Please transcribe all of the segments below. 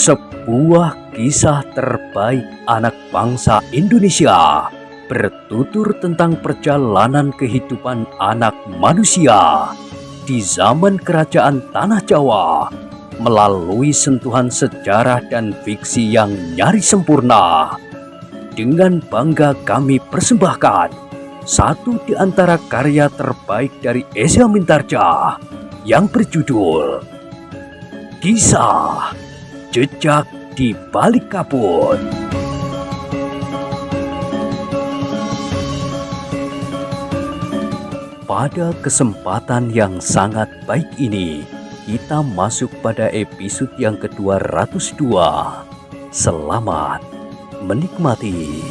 Sebuah kisah terbaik anak bangsa Indonesia bertutur tentang perjalanan kehidupan anak manusia di zaman kerajaan Tanah Jawa melalui sentuhan sejarah dan fiksi yang nyaris sempurna. Dengan bangga kami persembahkan satu di antara karya terbaik dari Eza Mintarja yang berjudul Kisah Jejak di Balik Kabut. Pada kesempatan yang sangat baik ini, kita masuk pada episode yang ke-202. Selamat menikmati.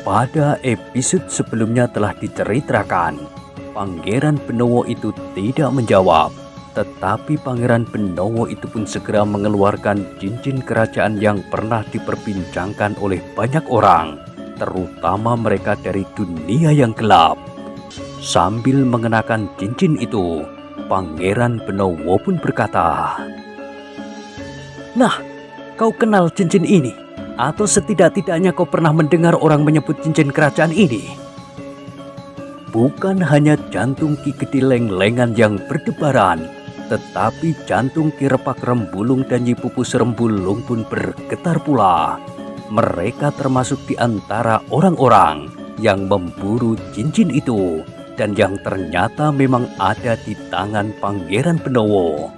Pada episode sebelumnya telah diceritakan, Pangeran Benowo itu tidak menjawab, tetapi Pangeran Benowo itu pun segera mengeluarkan cincin kerajaan yang pernah diperbincangkan oleh banyak orang, terutama mereka dari dunia yang gelap. Sambil mengenakan cincin itu, Pangeran Benowo pun berkata, "Nah, kau kenal cincin ini? Atau setidak-tidaknya kau pernah mendengar orang menyebut cincin kerajaan ini?" Bukan hanya jantung Ki Gede Lenglengan yang berdebaran, tetapi jantung Ki Repak Rembulung dan Nyi Pupus Rembulung pun bergetar pula. Mereka termasuk di antara orang-orang yang memburu cincin itu dan yang ternyata memang ada di tangan Pangeran Benowo.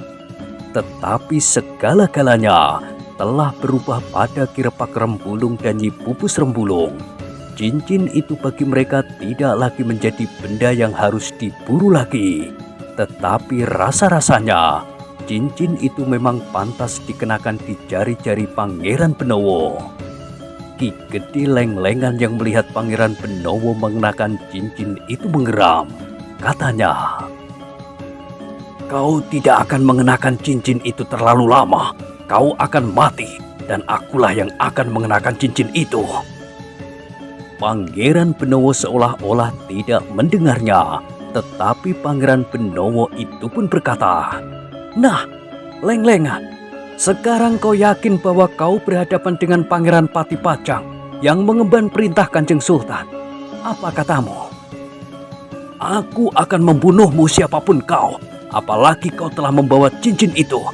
Tetapi segala-galanya telah berubah pada Ki Repak Rembulung dan Nyi Pupus Rembulung. Cincin itu bagi mereka tidak lagi menjadi benda yang harus diburu lagi, tetapi rasa-rasanya cincin itu memang pantas dikenakan di jari-jari Pangeran Benowo. Ki Gede Lenglengan yang melihat Pangeran Benowo mengenakan cincin itu menggeram. Katanya, "Kau tidak akan mengenakan cincin itu terlalu lama. Kau akan mati, dan akulah yang akan mengenakan cincin itu." Pangeran Benowo seolah-olah tidak mendengarnya, tetapi Pangeran Benowo itu pun berkata, "Nah, Lenglengan, sekarang kau yakin bahwa kau berhadapan dengan Pangeran Patipacang yang mengemban perintah Kanjeng Sultan. Apa katamu?" "Aku akan membunuhmu siapapun kau, apalagi kau telah membawa cincin itu.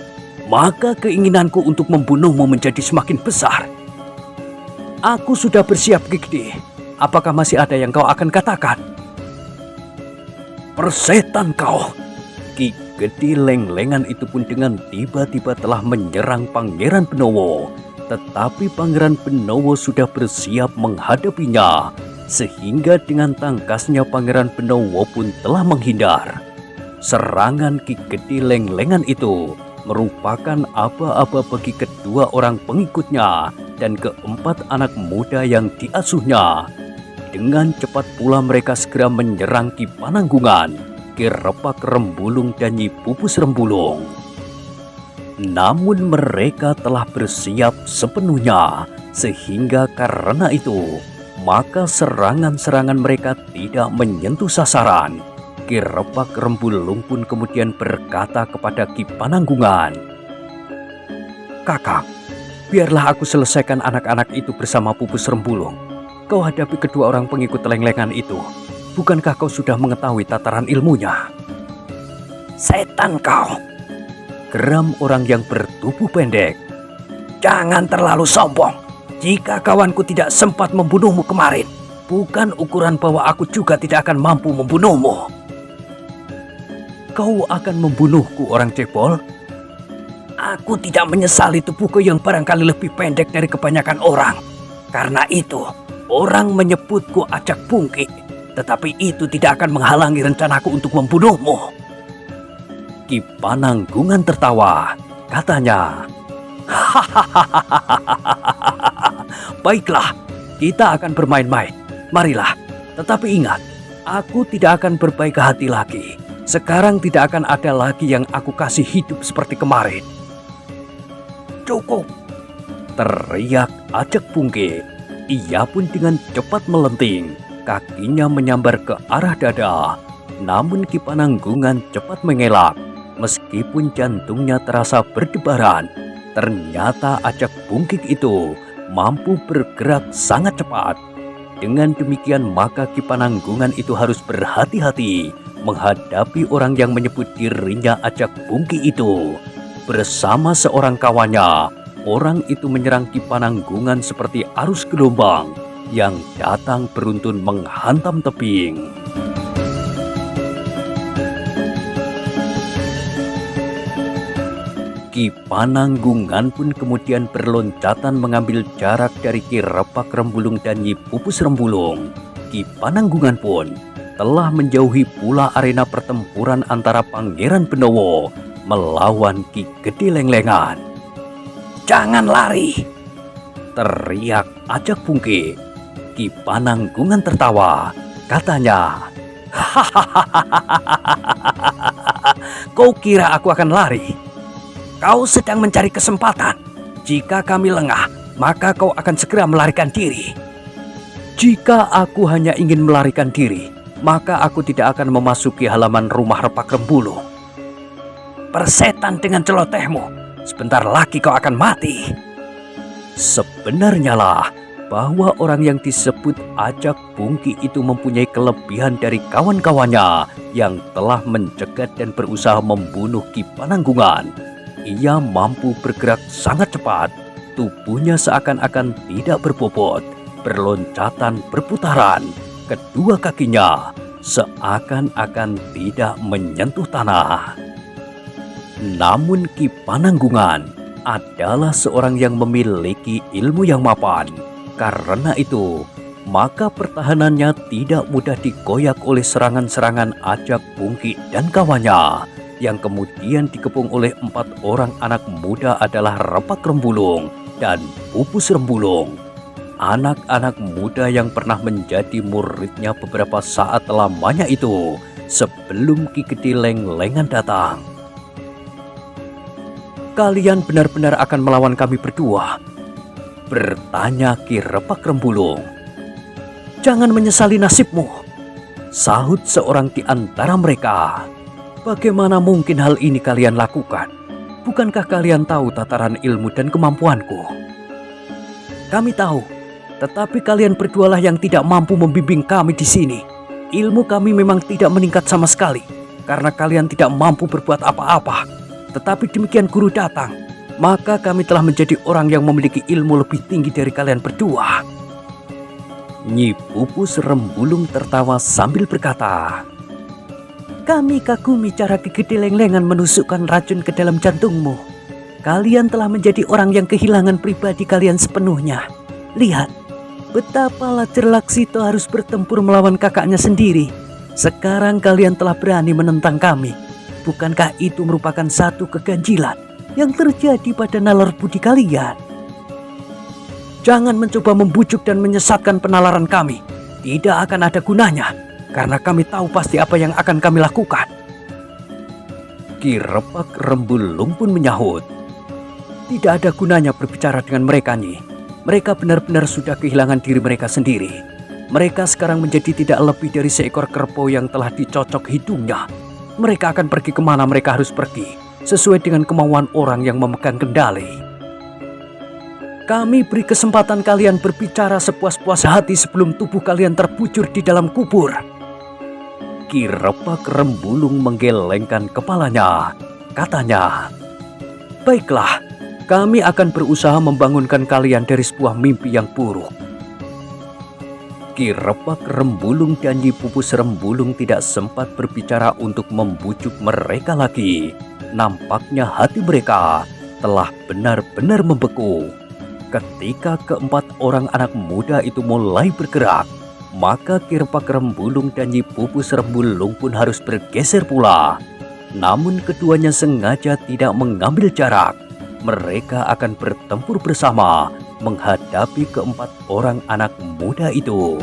Maka keinginanku untuk membunuhmu menjadi semakin besar." "Aku sudah bersiap, Ki Gede. Apakah masih ada yang kau akan katakan?" "Persetan kau!" Ki Gede Lenglengan itu pun dengan tiba-tiba telah menyerang Pangeran Benowo. Tetapi Pangeran Benowo sudah bersiap menghadapinya, sehingga dengan tangkasnya Pangeran Benowo pun telah menghindar. Serangan Ki Gede Lenglengan itu merupakan aba-aba bagi kedua orang pengikutnya dan keempat anak muda yang diasuhnya. Dengan cepat pula mereka segera menyerang Ki Pananggungan, Ki Repak Rembulung dan Nyi Pupus Rembulung. Namun mereka telah bersiap sepenuhnya, sehingga karena itu maka serangan-serangan mereka tidak menyentuh sasaran. Ki Repak Rembulung pun kemudian berkata kepada Ki Pananggungan, "Kakak, biarlah aku selesaikan anak-anak itu bersama Pupus Rembulung. Kau hadapi kedua orang pengikut Lenglengan itu. Bukankah kau sudah mengetahui tataran ilmunya?" "Setan kau!" geram orang yang bertubuh pendek. "Jangan terlalu sombong. Jika kawanku tidak sempat membunuhmu kemarin, bukan ukuran bahwa aku juga tidak akan mampu membunuhmu." "Kau akan membunuhku, orang cebol?" "Aku tidak menyesali tubuhku yang barangkali lebih pendek dari kebanyakan orang. Karena itu, orang menyebutku acak bungkik. Tetapi itu tidak akan menghalangi rencanaku untuk membunuhmu." Ki Pananggungan tertawa. Katanya, "Baiklah, kita akan bermain-main. Marilah. Tetapi ingat, aku tidak akan berbaik hati lagi. Sekarang tidak akan ada lagi yang aku kasih hidup seperti kemarin." "Cukup!" teriak acak bungkik. Ia pun dengan cepat melenting. Kakinya menyambar ke arah dada. Namun Ki Pananggungan cepat mengelak. Meskipun jantungnya terasa berdebaran, ternyata acak bungkik itu mampu bergerak sangat cepat. Dengan demikian maka Ki Pananggungan itu harus berhati-hati menghadapi orang yang menyebut dirinya acak bungkik itu. Bersama seorang kawannya, orang itu menyerang Ki Pananggungan seperti arus gelombang yang datang beruntun menghantam tebing. Ki Pananggungan pun kemudian berloncatan mengambil jarak dari Ki Repak Rembulung dan Nyi Pupus Rembulung. Ki Pananggungan pun telah menjauhi pula arena pertempuran antara Pangeran Benowo melawan Ki Gede Lenglengan. "Jangan lari!" teriak acak bungkik. Ki Pananggungan tertawa. Katanya, "Kau kira aku akan lari? Kau sedang mencari kesempatan. Jika kami lengah, maka kau akan segera melarikan diri." "Jika aku hanya ingin melarikan diri, maka aku tidak akan memasuki halaman rumah Repak Rembulung." "Persetan dengan celotehmu, sebentar lagi kau akan mati." Sebenarnya lah bahwa orang yang disebut acak bungkik itu mempunyai kelebihan dari kawan-kawannya yang telah mencegat dan berusaha membunuh Ki Pananggungan. Ia mampu bergerak sangat cepat, tubuhnya seakan-akan tidak berbobot, berloncatan berputaran, kedua kakinya seakan-akan tidak menyentuh tanah. Namun Ki Pananggungan adalah seorang yang memiliki ilmu yang mapan. Karena itu, maka pertahanannya tidak mudah digoyak oleh serangan-serangan acak bungkik dan kawannya, yang kemudian dikepung oleh 4 orang anak muda adalah Repak Rembulung dan Pupus Rembulung. Anak-anak muda yang pernah menjadi muridnya beberapa saat lamanya itu sebelum Ki Gede Lenglengan datang. "Kalian benar-benar akan melawan kami berdua?" bertanya Ki Repak Rembulung. "Jangan menyesali nasibmu," sahut seorang di antara mereka. "Bagaimana mungkin hal ini kalian lakukan? Bukankah kalian tahu tataran ilmu dan kemampuanku?" "Kami tahu, tetapi kalian berdualah yang tidak mampu membimbing kami di sini. Ilmu kami memang tidak meningkat sama sekali, karena kalian tidak mampu berbuat apa-apa. Tetapi demikian guru datang, maka kami telah menjadi orang yang memiliki ilmu lebih tinggi dari kalian berdua." Nyi Pupus Rembulung tertawa sambil berkata, "Kami kagumi cara Ki Gede Lenglengan menusukkan racun ke dalam jantungmu. Kalian telah menjadi orang yang kehilangan pribadi kalian sepenuhnya. Lihat, betapa Lajer Laksito harus bertempur melawan kakaknya sendiri. Sekarang kalian telah berani menentang kami. Bukankah itu merupakan satu keganjilan yang terjadi pada nalar budi kalian? Jangan mencoba membujuk dan menyesatkan penalaran kami. Tidak akan ada gunanya, karena kami tahu pasti apa yang akan kami lakukan." Ki Repak Rembulung pun menyahut, "Tidak ada gunanya berbicara dengan mereka, Nyi. Mereka benar-benar sudah kehilangan diri mereka sendiri. Mereka sekarang menjadi tidak lebih dari seekor kerbau yang telah dicocok hidungnya. Mereka akan pergi kemana mereka harus pergi, sesuai dengan kemauan orang yang memegang kendali. Kami beri kesempatan kalian berbicara sepuas-puas hati sebelum tubuh kalian terbujur di dalam kubur." Ki Repak Rembulung menggelengkan kepalanya. Katanya, "Baiklah, kami akan berusaha membangunkan kalian dari sebuah mimpi yang buruk." Ki Repak Rembulung dan Nyi Pupus Rembulung tidak sempat berbicara untuk membujuk mereka lagi. Nampaknya hati mereka telah benar-benar membeku. Ketika keempat orang anak muda itu mulai bergerak, maka Ki Repak Rembulung dan Nyi Pupus Rembulung pun harus bergeser pula. Namun keduanya sengaja tidak mengambil jarak. Mereka akan bertempur bersama menghadapi keempat orang anak muda itu.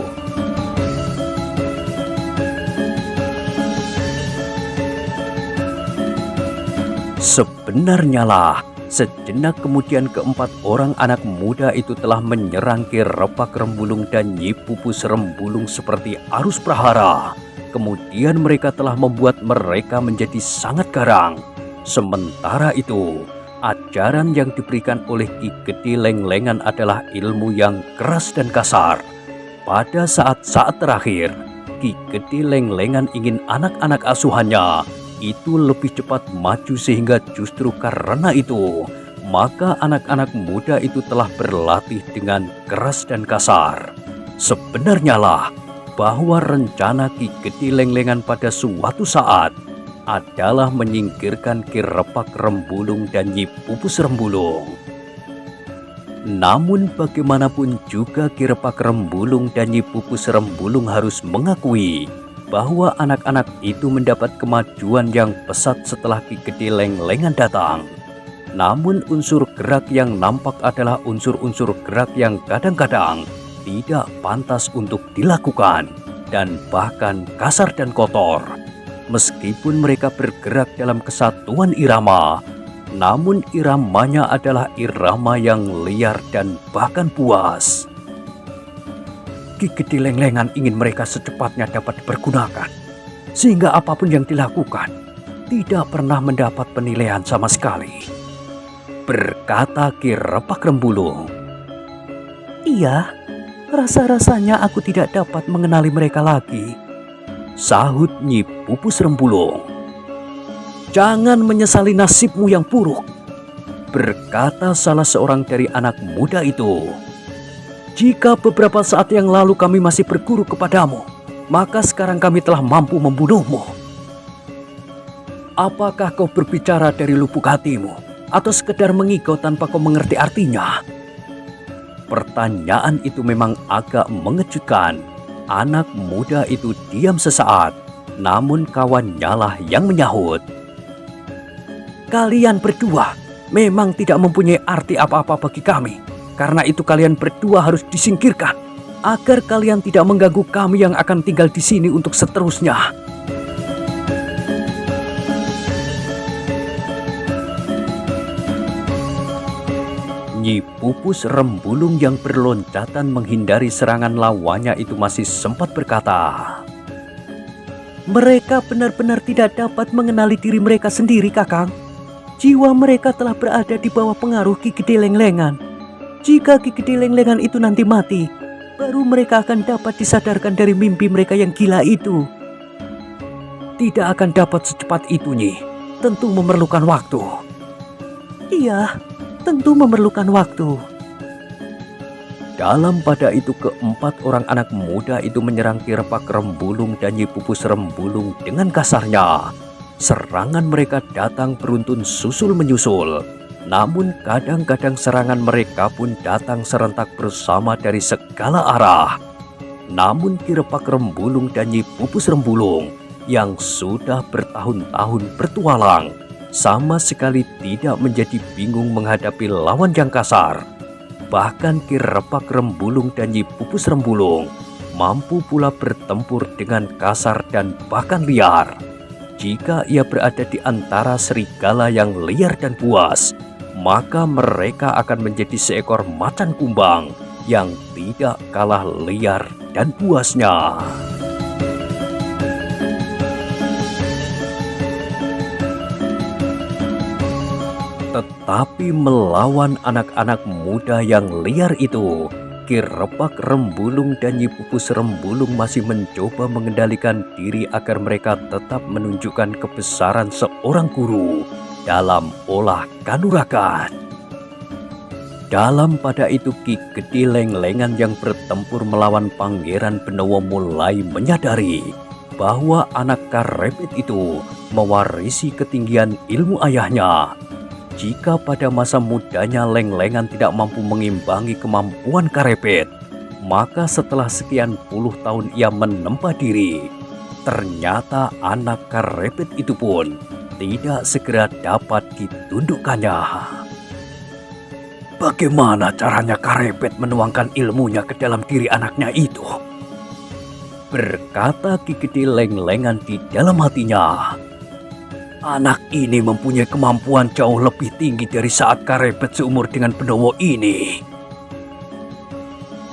Sebenarnya lah, sejenak kemudian keempat orang anak muda itu telah menyerang Ki Repak Rembulung dan Nyi Pupus Rembulung seperti arus prahara. Kemudian mereka telah membuat mereka menjadi sangat garang. Sementara itu, ajaran yang diberikan oleh Ki Gede Lenglengan adalah ilmu yang keras dan kasar. Pada saat-saat terakhir, Ki Gede Lenglengan ingin anak-anak asuhannya itu lebih cepat maju, sehingga justru karena itu, maka anak-anak muda itu telah berlatih dengan keras dan kasar. Sebenarnya lah, bahwa rencana Ki Gede Lenglengan pada suatu saat adalah menyingkirkan Ki Repak Rembulung dan Nyi Pupus Rembulung. Namun bagaimanapun juga Ki Repak Rembulung dan Nyi Pupus Rembulung harus mengakui bahwa anak-anak itu mendapat kemajuan yang pesat setelah Ki Gede Lenglengan datang. Namun unsur gerak yang nampak adalah unsur-unsur gerak yang kadang-kadang tidak pantas untuk dilakukan, dan bahkan kasar dan kotor. Meskipun mereka bergerak dalam kesatuan irama, namun iramanya adalah irama yang liar dan bahkan buas. Ki Gede Lenglengan ingin mereka secepatnya dapat dipergunakan, sehingga apapun yang dilakukan tidak pernah mendapat penilaian sama sekali, berkata Ki Repak Rembulung. Iya, rasa-rasanya aku tidak dapat mengenali mereka lagi, sahut Nyi Pupus Rembulung. Jangan menyesali nasibmu yang buruk, berkata salah seorang dari anak muda itu. Jika beberapa saat yang lalu kami masih berguru kepadamu, maka sekarang kami telah mampu membunuhmu. Apakah kau berbicara dari lubuk hatimu, atau sekedar mengigau tanpa kau mengerti artinya? Pertanyaan itu memang agak mengejutkan. Anak muda itu diam sesaat, namun kawannya lah yang menyahut. Kalian berdua memang tidak mempunyai arti apa-apa bagi kami. Karena itu kalian berdua harus disingkirkan, agar kalian tidak mengganggu kami yang akan tinggal di sini untuk seterusnya. Nyi Pupus Rembulung yang berloncatan menghindari serangan lawannya itu masih sempat berkata, mereka benar-benar tidak dapat mengenali diri mereka sendiri, Kakang. Jiwa mereka telah berada di bawah pengaruh Ki Gede Lenglengan. Jika Ki Gede Lenglengan itu nanti mati, baru mereka akan dapat disadarkan dari mimpi mereka yang gila itu. Tidak akan dapat secepat itu, Nyi. Tentu memerlukan waktu. Iya, tentu memerlukan waktu. Dalam pada itu keempat orang anak muda itu menyerang Ki Repak Rembulung dan Nyi Pupus Rembulung dengan kasarnya. Serangan mereka datang beruntun susul menyusul. Namun kadang-kadang serangan mereka pun datang serentak bersama dari segala arah. Namun Ki Repak Rembulung dan Nyi Pupus Rembulung yang sudah bertahun-tahun bertualang sama sekali tidak menjadi bingung menghadapi lawan yang kasar. Bahkan Ki Repak Rembulung dan Nyi Pupus Rembulung mampu pula bertempur dengan kasar dan bahkan liar. Jika ia berada di antara serigala yang liar dan buas, maka mereka akan menjadi seekor macan kumbang yang tidak kalah liar dan buasnya. Tetapi melawan anak-anak muda yang liar itu, Ki Repak Rembulung dan Nyi Pupus Rembulung masih mencoba mengendalikan diri agar mereka tetap menunjukkan kebesaran seorang guru dalam olah kanuragan. Dalam pada itu Ki Gede Lenglengan yang bertempur melawan Pangeran Benowo mulai menyadari bahwa anak Karepet itu mewarisi ketinggian ilmu ayahnya. Jika pada masa mudanya Lenglengan tidak mampu mengimbangi kemampuan Karepet, maka setelah sekian puluh tahun ia menempa diri, ternyata anak Karepet itu pun tidak segera dapat ditundukkannya. Bagaimana caranya Karepet menuangkan ilmunya ke dalam diri anaknya itu? Berkata Ki Gede Lenglengan di dalam hatinya. Anak ini mempunyai kemampuan jauh lebih tinggi dari saat Karepet seumur dengan Benowo ini.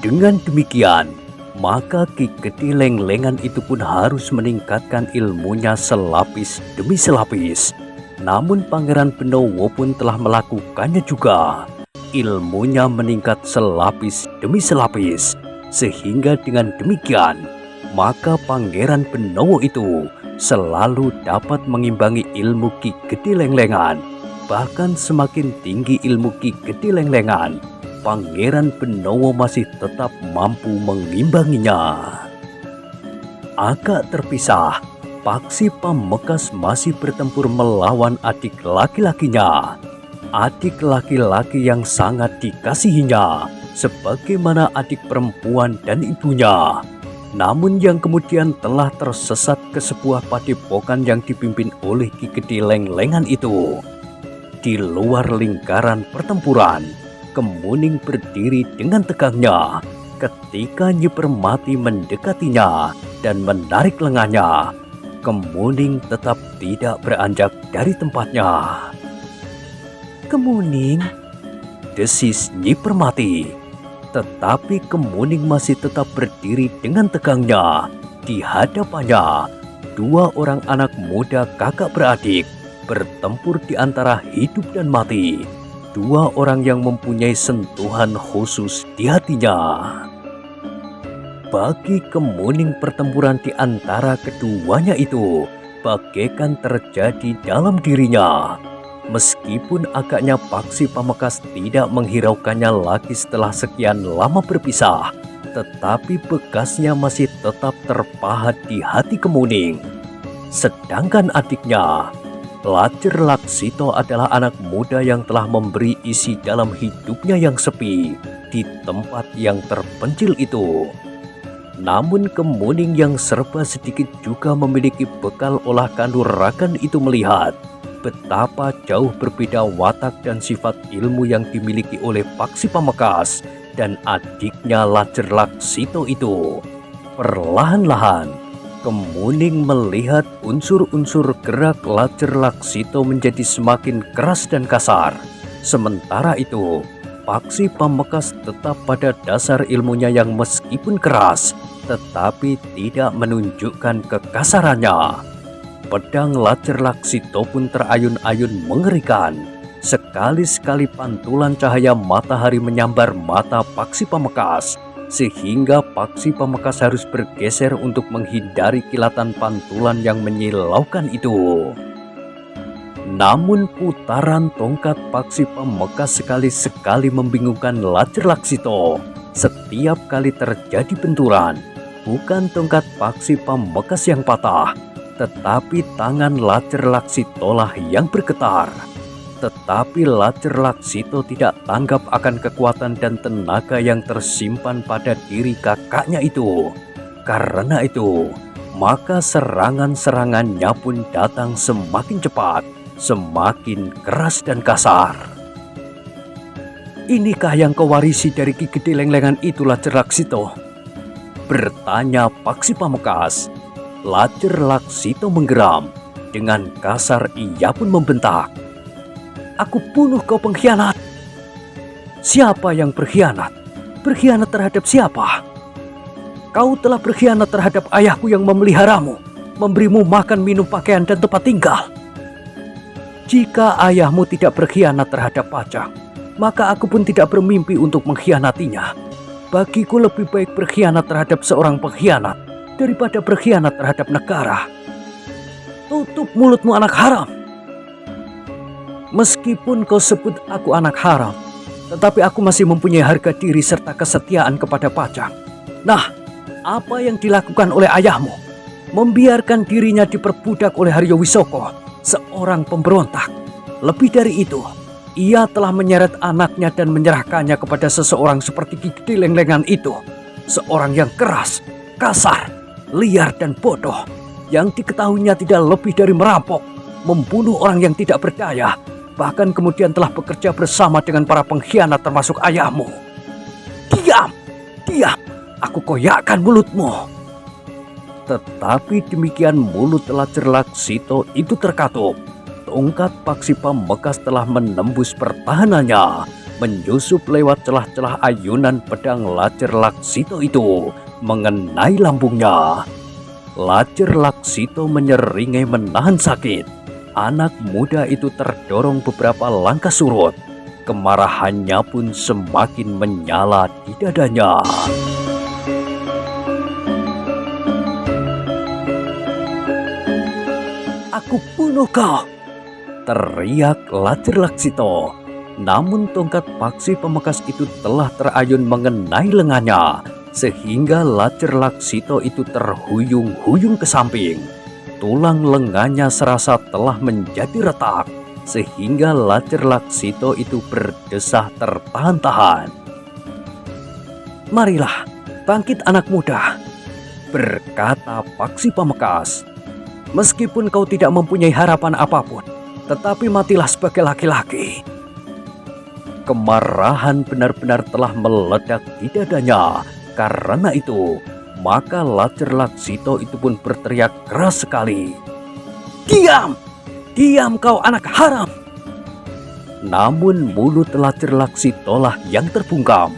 Dengan demikian, Maka Ki Gede Lenglengan itu pun harus meningkatkan ilmunya selapis demi selapis. Namun Pangeran Benowo pun telah melakukannya juga. Ilmunya meningkat selapis demi selapis. Sehingga dengan demikian, maka Pangeran Benowo itu selalu dapat mengimbangi ilmu Ki Gede Lenglengan. Bahkan semakin tinggi ilmu Ki Gede Lenglengan, Pangeran Benowo masih tetap mampu mengimbanginya. Agak terpisah, Paksi Pamekasan masih bertempur melawan adik laki-lakinya. Adik laki-laki yang sangat dikasihinya, sebagaimana adik perempuan dan ibunya. Namun yang kemudian telah tersesat ke sebuah padepokan yang dipimpin oleh Ki Gede Lenglengan itu. Di luar lingkaran pertempuran, Kemuning berdiri dengan tegangnya ketika Nyi Permati mendekatinya dan menarik lengannya. Kemuning tetap tidak beranjak dari tempatnya. "Kemuning," desis Nyi Permati. Tetapi Kemuning masih tetap berdiri dengan tegangnya. Di hadapannya, dua orang anak muda kakak beradik bertempur di antara hidup dan mati. Dua orang yang mempunyai sentuhan khusus di hatinya. Bagi Kemuning, pertempuran di antara keduanya itu bagaikan terjadi dalam dirinya. Meskipun agaknya Paksi Pamekasan tidak menghiraukannya lagi setelah sekian lama berpisah, tetapi bekasnya masih tetap terpahat di hati Kemuning. Sedangkan adiknya, Lajer Laksito, adalah anak muda yang telah memberi isi dalam hidupnya yang sepi di tempat yang terpencil itu. Namun Kemuning yang serba sedikit juga memiliki bekal olah kanuragan itu melihat betapa jauh berbeda watak dan sifat ilmu yang dimiliki oleh Paksi Pamekasan dan adiknya Lajer Laksito itu. Perlahan-lahan Kemuning melihat unsur-unsur gerak Lajer Laksito menjadi semakin keras dan kasar. Sementara itu, Paksi Pamekasan tetap pada dasar ilmunya yang meskipun keras, tetapi tidak menunjukkan kekasarannya. Pedang Lajer Laksito pun terayun-ayun mengerikan. Sekali-sekali pantulan cahaya matahari menyambar mata Paksi Pamekasan, sehingga Paksi Pamekasan harus bergeser untuk menghindari kilatan pantulan yang menyilaukan itu. Namun putaran tongkat Paksi Pamekasan sekali-sekali membingungkan Lajer Laksito. Setiap kali terjadi benturan, bukan tongkat Paksi Pamekasan yang patah, tetapi tangan Lajer Laksito lah yang bergetar. Tetapi Lajer Laksito tidak tanggap akan kekuatan dan tenaga yang tersimpan pada diri kakaknya itu. Karena itu, maka serangan-serangannya pun datang semakin cepat, semakin keras dan kasar. "Inikah yang kau warisi dari Ki Gede Lenglengan itu, Lajer Laksito?" bertanya Paksi Pamekasan. Lajer Laksito menggeram. Dengan kasar ia pun membentak, "Aku bunuh kau pengkhianat." "Siapa yang berkhianat? Berkhianat terhadap siapa?" "Kau telah berkhianat terhadap ayahku yang memeliharamu, memberimu makan, minum, pakaian, dan tempat tinggal." "Jika ayahmu tidak berkhianat terhadap Pajang, maka aku pun tidak bermimpi untuk mengkhianatinya. Bagiku lebih baik berkhianat terhadap seorang pengkhianat daripada berkhianat terhadap negara." "Tutup mulutmu, anak haram. Meskipun kau sebut aku anak haram, tetapi aku masih mempunyai harga diri serta kesetiaan kepada Pajang. Nah, apa yang dilakukan oleh ayahmu? Membiarkan dirinya diperbudak oleh Haryo Wisoko, seorang pemberontak. Lebih dari itu, ia telah menyeret anaknya dan menyerahkannya kepada seseorang seperti Ki Gede Lenglengan itu. Seorang yang keras, kasar, liar dan bodoh, yang diketahuinya tidak lebih dari merampok, membunuh orang yang tidak berdaya, bahkan kemudian telah bekerja bersama dengan para pengkhianat termasuk ayahmu. Diam, diam, aku koyakkan mulutmu." Tetapi demikian mulut Lajer Laksito itu terkatup. Tongkat Paksi Pamekasan telah menembus pertahanannya, menyusup lewat celah-celah ayunan pedang Lajer Laksito itu, mengenai lambungnya. Lacer Laksito menyeringai menahan sakit. Anak muda itu terdorong beberapa langkah surut. Kemarahannya pun semakin menyala di dadanya. "Aku bunuh kau!" teriak Lacer Laksito. Namun tongkat paksi pamekasan itu telah terayun mengenai lengannya, sehingga Lacer Laksito itu terhuyung-huyung ke samping. Tulang lengannya serasa telah menjadi retak, sehingga Lacer Laksito itu berdesah tertahan-tahan. "Marilah, bangkit anak muda," berkata Paksi Pamekasan. "Meskipun kau tidak mempunyai harapan apapun, tetapi matilah sebagai laki-laki." Kemarahan benar-benar telah meledak di dadanya. Karena itu, maka Lacer Laksito itu pun berteriak keras sekali. "Diam! Diam kau anak haram!" Namun mulut Lacer Laksito lah yang terbungkam.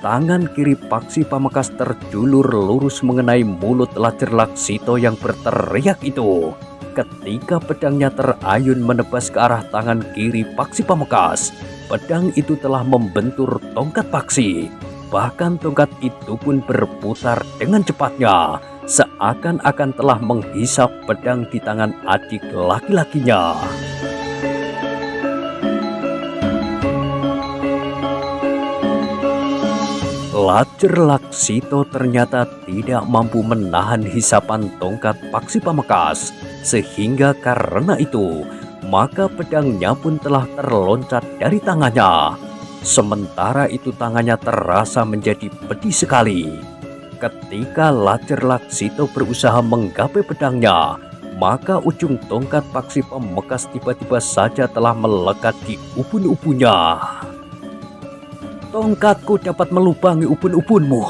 Tangan kiri Paksi Pamekasan terjulur lurus mengenai mulut Lacer Laksito yang berteriak itu. Ketika pedangnya terayun menebas ke arah tangan kiri Paksi Pamekasan, pedang itu telah membentur tongkat paksi. Bahkan tongkat itu pun berputar dengan cepatnya, seakan-akan telah menghisap pedang di tangan adik laki-lakinya. Lacer Laksito ternyata tidak mampu menahan hisapan tongkat Paksi Pamekasan, sehingga karena itu maka pedangnya pun telah terloncat dari tangannya. Sementara itu tangannya terasa menjadi pedih sekali. Ketika Lacer Laksito berusaha menggapai pedangnya, maka ujung tongkat Paksi Pamekasan tiba-tiba saja telah melekat di ubun-ubunnya. "Tongkatku dapat melubangi ubun-ubunmu,"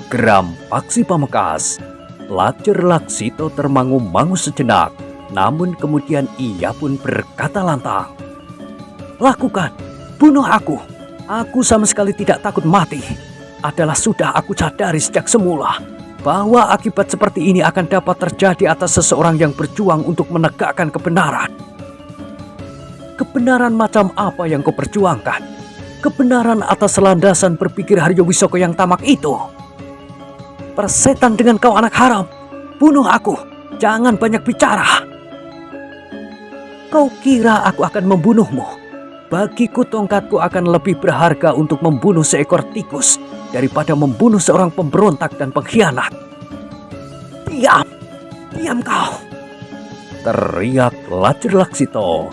geram Paksi Pamekasan. Lacer Laksito termangu-mangu sejenak, namun kemudian ia pun berkata lantang, "Lakukan, bunuh aku. Aku sama sekali tidak takut mati. Adalah sudah aku sadari sejak semula bahwa akibat seperti ini akan dapat terjadi atas seseorang yang berjuang untuk menegakkan kebenaran." "Kebenaran macam apa yang kau perjuangkan? Kebenaran atas landasan berpikir Haryo Wisoko yang tamak itu?" "Persetan dengan kau anak haram. Bunuh aku. Jangan banyak bicara." "Kau kira aku akan membunuhmu? Bagiku tongkatku akan lebih berharga untuk membunuh seekor tikus daripada membunuh seorang pemberontak dan pengkhianat." "Diam! Diam kau!" teriak Lacer Laksito.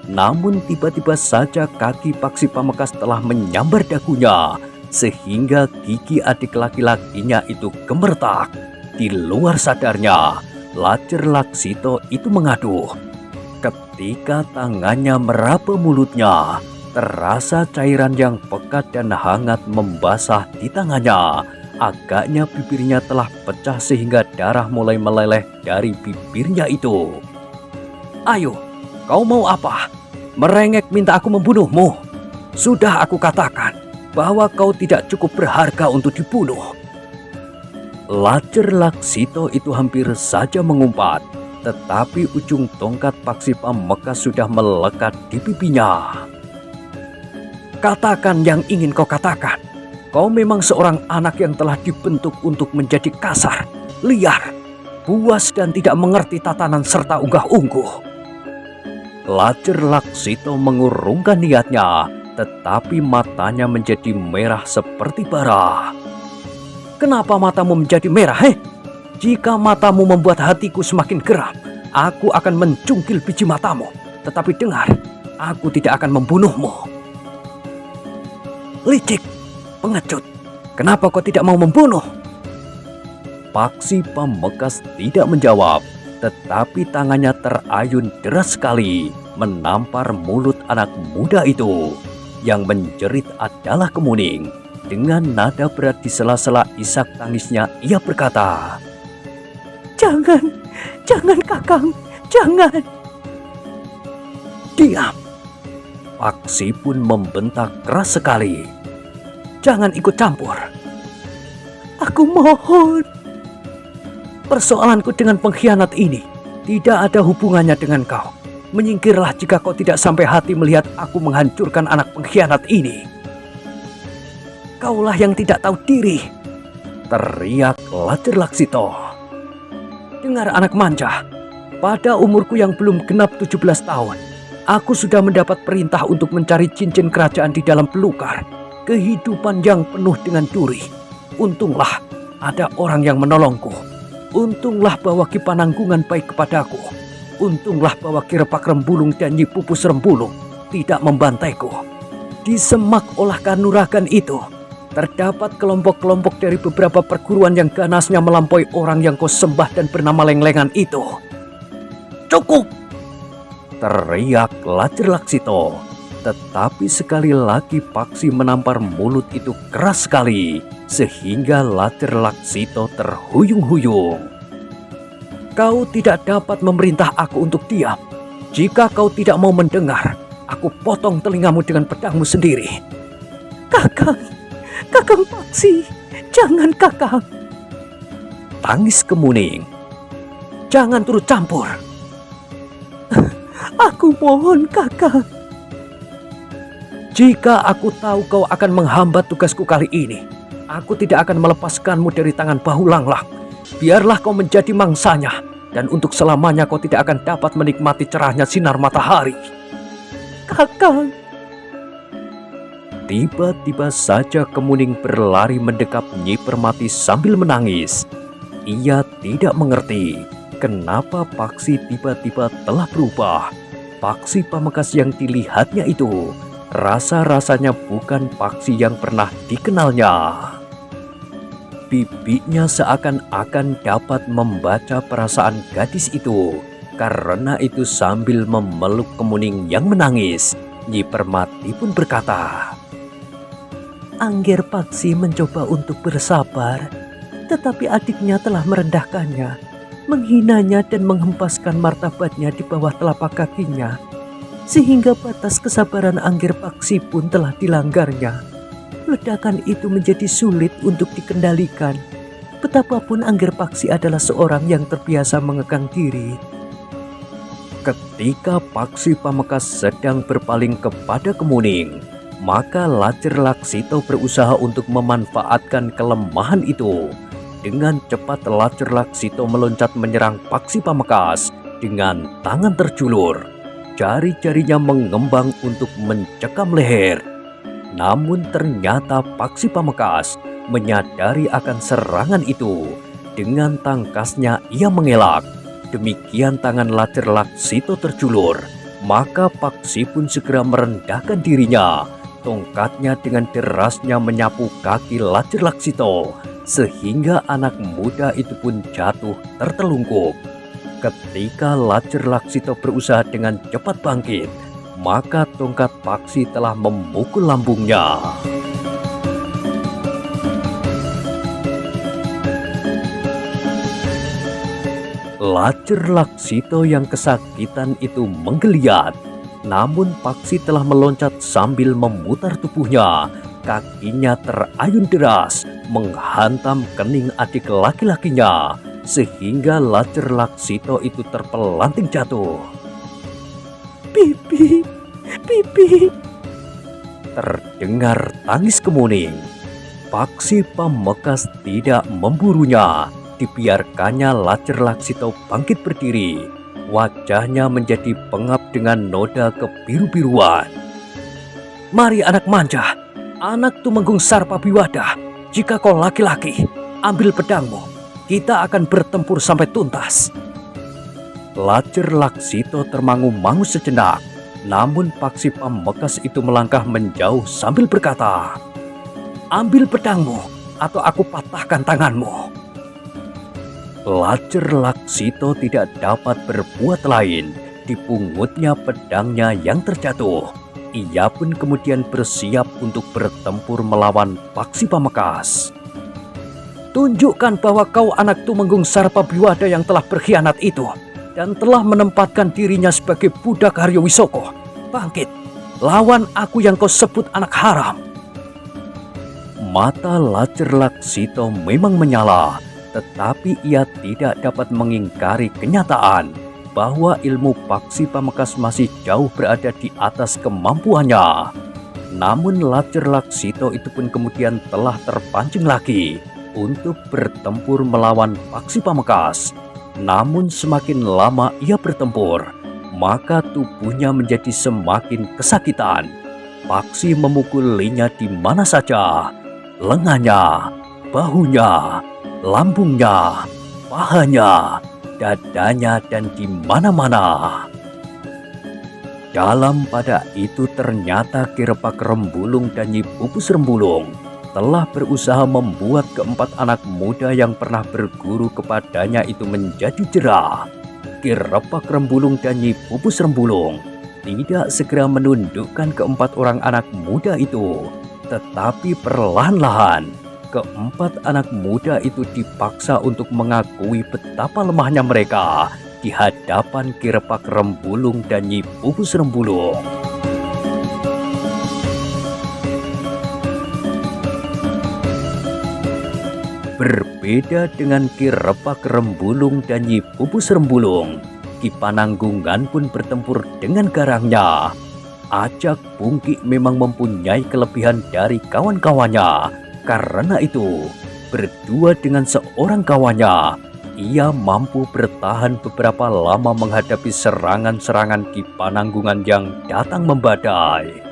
Namun tiba-tiba saja kaki Paksi Pamekasan telah menyambar dagunya, sehingga gigi adik laki-lakinya itu gemeretak. Di luar sadarnya, Lacer Laksito itu mengaduh. Ketika tangannya meraba mulutnya, terasa cairan yang pekat dan hangat membasah di tangannya. Agaknya bibirnya telah pecah sehingga darah mulai meleleh dari bibirnya itu. "Ayo, kau mau apa? Merengek minta aku membunuhmu? Sudah aku katakan bahwa kau tidak cukup berharga untuk dibunuh." Lacer Laksito itu hampir saja mengumpat, tetapi ujung tongkat Paksi Pamekasan sudah melekat di pipinya. "Katakan yang ingin kau katakan. Kau memang seorang anak yang telah dibentuk untuk menjadi kasar, liar, buas dan tidak mengerti tatanan serta unggah-ungguh." Lacer Laksito mengurungkan niatnya, tetapi matanya menjadi merah seperti bara. "Kenapa matamu menjadi merah, Jika matamu membuat hatiku semakin geram, aku akan mencungkil biji matamu. Tetapi dengar, aku tidak akan membunuhmu." "Licik, pengecut, kenapa kau tidak mau membunuh?" Paksi Pamekasan tidak menjawab, tetapi tangannya terayun deras sekali menampar mulut anak muda itu. Yang menjerit adalah Kemuning. Dengan nada berat di sela-sela isak tangisnya, ia berkata, "Jangan, jangan Kakang, jangan." "Diam!" Paksi pun membentak keras sekali. "Jangan ikut campur." Aku mohon. Persoalanku dengan pengkhianat ini tidak ada hubungannya dengan kau. Menyingkirlah jika kau tidak sampai hati melihat aku menghancurkan anak pengkhianat ini. Kaulah yang tidak tahu diri, teriak Lacer Laksito. Dengar anak manja, pada umurku yang belum genap 17 tahun, aku sudah mendapat perintah untuk mencari cincin kerajaan di dalam pelukar. Kehidupan yang penuh dengan duri. Untunglah ada orang yang menolongku. Untunglah bahwa Ki Pananggungan baik kepadaku. Untunglah bahwa Ki Repak Rembulung dan Nyi Pupus Rembulung tidak membantaiku. Di semak olah kanuragan itu terdapat kelompok-kelompok dari beberapa perguruan yang ganasnya melampaui orang yang kau sembah dan bernama Lenglengan itu. Cukup! Teriak Lacer Laksito. Tetapi sekali lagi Paksi menampar mulut itu keras sekali, sehingga Lacer Laksito terhuyung-huyung. Kau tidak dapat memerintah aku untuk diam. Jika kau tidak mau mendengar, aku potong telingamu dengan pedangmu sendiri. Kakang Paksi, jangan Kakang. Tangis Kemuning. Jangan turut campur. Aku mohon Kakang. Jika aku tahu kau akan menghambat tugasku kali ini, aku tidak akan melepaskanmu dari tangan Bahu Langlang. Biarlah kau menjadi mangsanya, dan untuk selamanya kau tidak akan dapat menikmati cerahnya sinar matahari. Kakang. Tiba-tiba saja Kemuning berlari mendekap Nyi Permati sambil menangis. Ia tidak mengerti kenapa Paksi tiba-tiba telah berubah. Paksi Pamekasan yang dilihatnya itu rasa-rasanya bukan Paksi yang pernah dikenalnya. Bibinya seakan-akan dapat membaca perasaan gadis itu. Karena itu sambil memeluk Kemuning yang menangis, Nyi Permati pun berkata, Angger Paksi mencoba untuk bersabar, tetapi adiknya telah merendahkannya, menghinanya dan menghempaskan martabatnya di bawah telapak kakinya. Sehingga batas kesabaran Angger Paksi pun telah dilanggarnya. Ledakan itu menjadi sulit untuk dikendalikan. Betapapun Angger Paksi adalah seorang yang terbiasa mengekang diri. Ketika Paksi Pamekasan sedang berpaling kepada Kemuning, maka Lacer Laksito berusaha untuk memanfaatkan kelemahan itu. Dengan cepat Lacer Laksito meloncat menyerang Paksi Pamekasan dengan tangan terjulur. Jari-jarinya mengembang untuk mencekam leher. Namun ternyata Paksi Pamekasan menyadari akan serangan itu. Dengan tangkasnya ia mengelak. Demikian tangan Lacer Laksito terjulur. Maka Paksi pun segera merendahkan dirinya. Tongkatnya dengan derasnya menyapu kaki Lacer Laksito. Sehingga anak muda itu pun jatuh tertelungkup. Ketika Lacer Laksito berusaha dengan cepat bangkit, maka tongkat Paksi telah memukul lambungnya. Lacer Laksito yang kesakitan itu menggeliat, namun Paksi telah meloncat sambil memutar tubuhnya. Kakinya terayun deras, menghantam kening adik laki-lakinya, sehingga Lacer Laksito itu terpelanting jatuh. Pipi. Terdengar tangis Kemuning. Paksi Pamekasan tidak memburunya. Dibiarkannya Lacer Laksito bangkit berdiri. Wajahnya menjadi pengap dengan noda kebiru-biruan. Mari anak manja, anak Tumenggung Sarpabiwada. Jika kau laki-laki, ambil pedangmu. Kita akan bertempur sampai tuntas. Lacer Laksito termangu-mangu sejenak. Namun Paksi Pamekasan itu melangkah menjauh sambil berkata, Ambil pedangmu atau aku patahkan tanganmu. Lacer Laksito tidak dapat berbuat lain. Dipungutnya pedangnya yang terjatuh. Ia pun kemudian bersiap untuk bertempur melawan Paksi Pamekasan. Tunjukkan bahwa kau anak Tumenggung Sarpabiwada yang telah berkhianat itu dan telah menempatkan dirinya sebagai budak Haryo Wisoko. Bangkit, lawan aku yang kau sebut anak haram. Mata Lacer Laksito memang menyala, tetapi ia tidak dapat mengingkari kenyataan bahwa ilmu Paksi Pamekasan masih jauh berada di atas kemampuannya. Namun Lacer Laksito itu pun kemudian telah terpancing lagi untuk bertempur melawan Paksi Pamekasan. Namun semakin lama ia bertempur, maka tubuhnya menjadi semakin kesakitan. Paksi memukulinya di mana saja, lengannya, bahunya, lambungnya, pahanya, dadanya, dan di mana-mana. Dalam pada itu ternyata Ki Repak Rembulung dan Nyi Pupus Rembulung telah berusaha membuat keempat anak muda yang pernah berguru kepadanya itu menjadi jera. Ki Repak Rembulung dan Nyi Pupus Rembulung tidak segera menundukkan keempat orang anak muda itu, tetapi perlahan-lahan keempat anak muda itu dipaksa untuk mengakui betapa lemahnya mereka di hadapan Ki Repak Rembulung dan Nyi Pupus Rembulung. Berbeda dengan Ki Repak Rembulung dan Nyi Pupus Rembulung, Ki Pananggungan pun bertempur dengan garangnya. Ajak Bungki memang mempunyai kelebihan dari kawan-kawannya. Karena itu, berdua dengan seorang kawannya, ia mampu bertahan beberapa lama menghadapi serangan-serangan Ki Pananggungan yang datang membadai.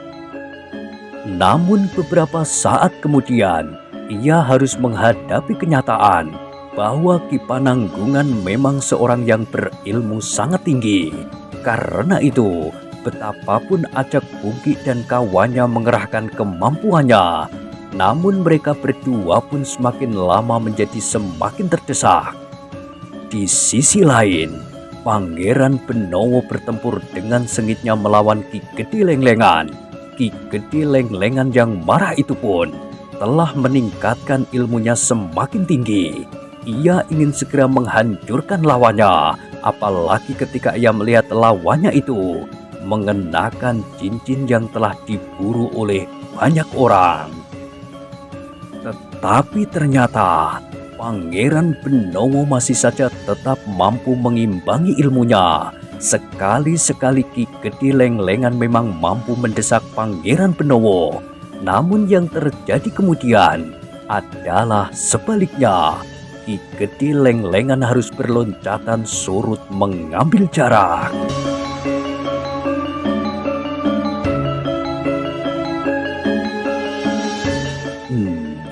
Namun beberapa saat kemudian, ia harus menghadapi kenyataan bahwa Ki Pananggungan memang seorang yang berilmu sangat tinggi. Karena itu, betapapun Ajak Bungki dan kawannya mengerahkan kemampuannya, namun mereka berdua pun semakin lama menjadi semakin terdesak. Di sisi lain, Pangeran Benowo bertempur dengan sengitnya melawan Ki Gede Lenglengan. Ki Gede Lenglengan yang marah itu pun telah meningkatkan ilmunya semakin tinggi. Ia ingin segera menghancurkan lawannya, apalagi ketika ia melihat lawannya itu mengenakan cincin yang telah diburu oleh banyak orang. Tetapi ternyata Pangeran Benowo masih saja tetap mampu mengimbangi ilmunya. Sekali-sekali Ki Gede Lenglengan memang mampu mendesak Pangeran Benowo. Namun yang terjadi kemudian adalah sebaliknya. Ki Gede Lenglengan harus berloncatan surut mengambil jarak.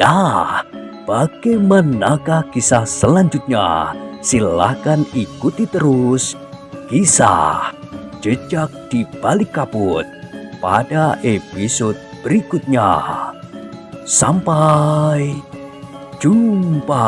Nah, bagaimanakah kisah selanjutnya? Silakan ikuti terus kisah Jejak di Balik Kabut pada episode berikutnya. Sampai jumpa.